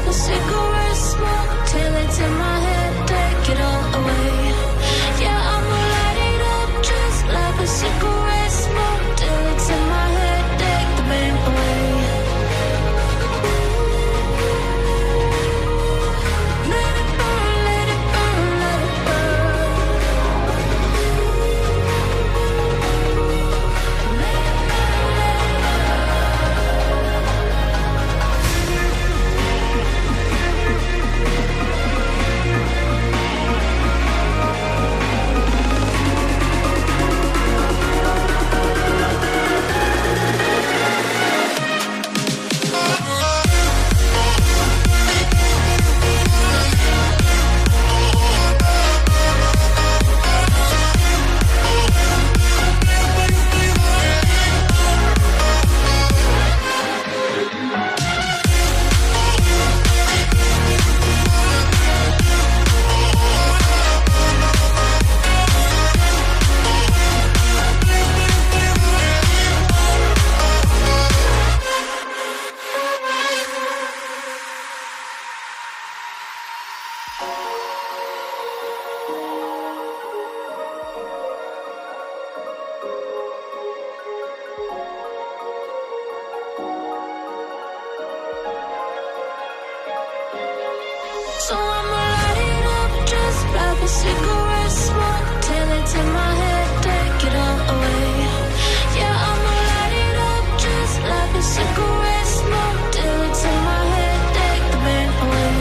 a cigarette smoke till it's in my head, take it all away. Yeah, I'ma light it up just like a cigarette smoke till it's in my head, take the pain away. Let it burn, let it burn, let it burn. Let it burn, let it So I'ma light it up just like a cigarette smoke till it's in my head, take it all away. Yeah, I'ma light it up just like a cigarette smoke till it's in my head, take the pain away.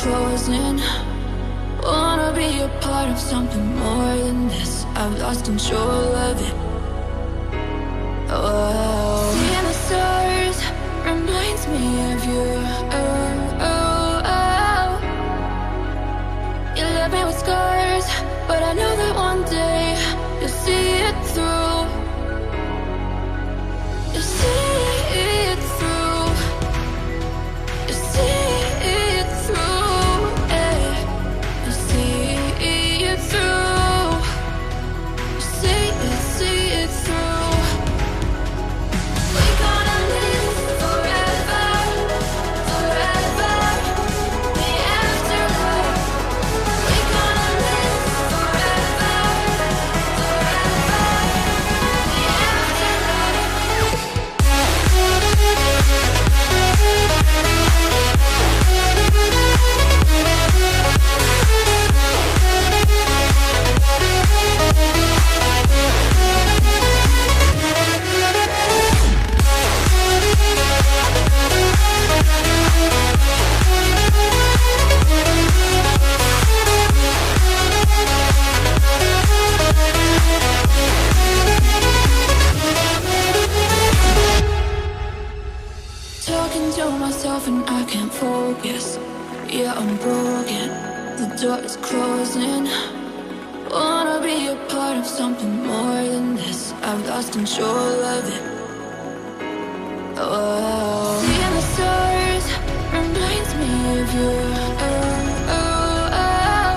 closing. Wanna be a part of something more than this. I've lost control of it. Oh, seeing the stars reminds me of you. Oh, oh, oh. You left me with scars, but I know that one day you'll see it through. You see it through. You see it through. Yeah. You see it through. You see it through. We're gonna live forever, forever. The afterlife. We're gonna live forever, forever. The afterlife. Talking to myself and I can't focus. Yeah, I'm broken. The door is closing. Wanna be a part of something more than this. I've lost control of it. Oh, seeing the stars reminds me of you. Oh, oh, oh.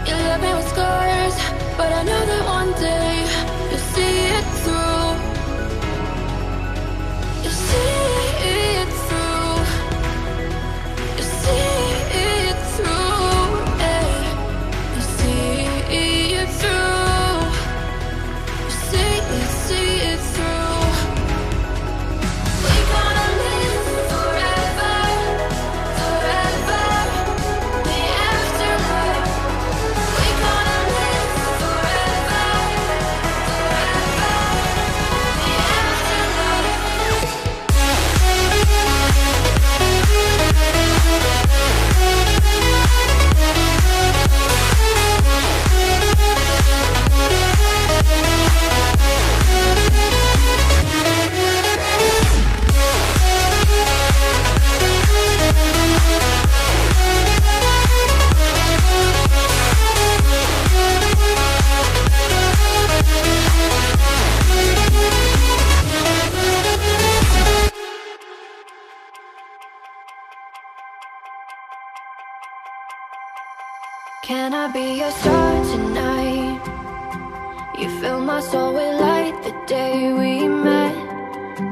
You left me with scars, but I know that one day you'll see it through. You see it through. You see it through. Yeah. You see it through. You see it through. We're gonna live forever, forever. The afterlife. We're gonna live forever, forever. The afterlife. Can I be your star tonight? You fill my soul with light the day we met.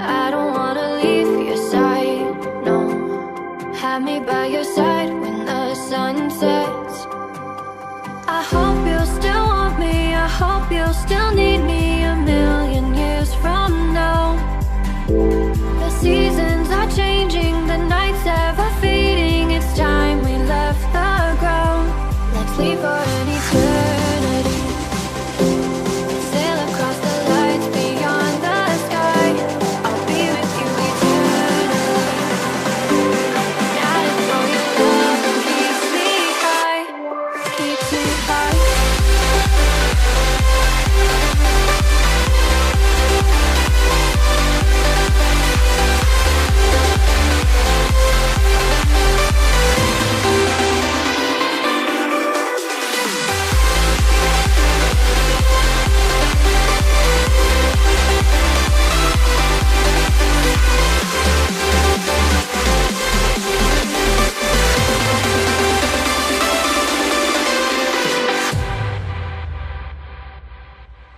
I don't wanna leave your side, no. Have me by your side when the sun sets. I hope you'll still want me. I hope you'll still need me a million years from now. The seasons are changing, the nights ever fading. It's time we left the ground. Let's leave for an eternity. Sail across the lights beyond the sky. I'll be with you eternally. Gotta know your love keeps me high, keeps me high.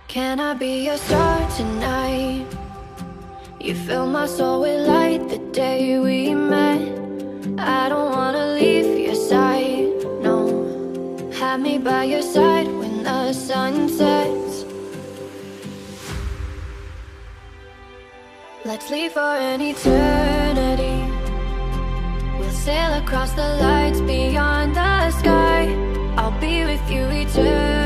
Can I be your star tonight? You fill my soul with light the day we met. I don't wanna leave your side, no. Have me by your side when the sun sets. Let's leave for an eternity. We'll sail across the lights beyond the sky. I'll be with you eternally.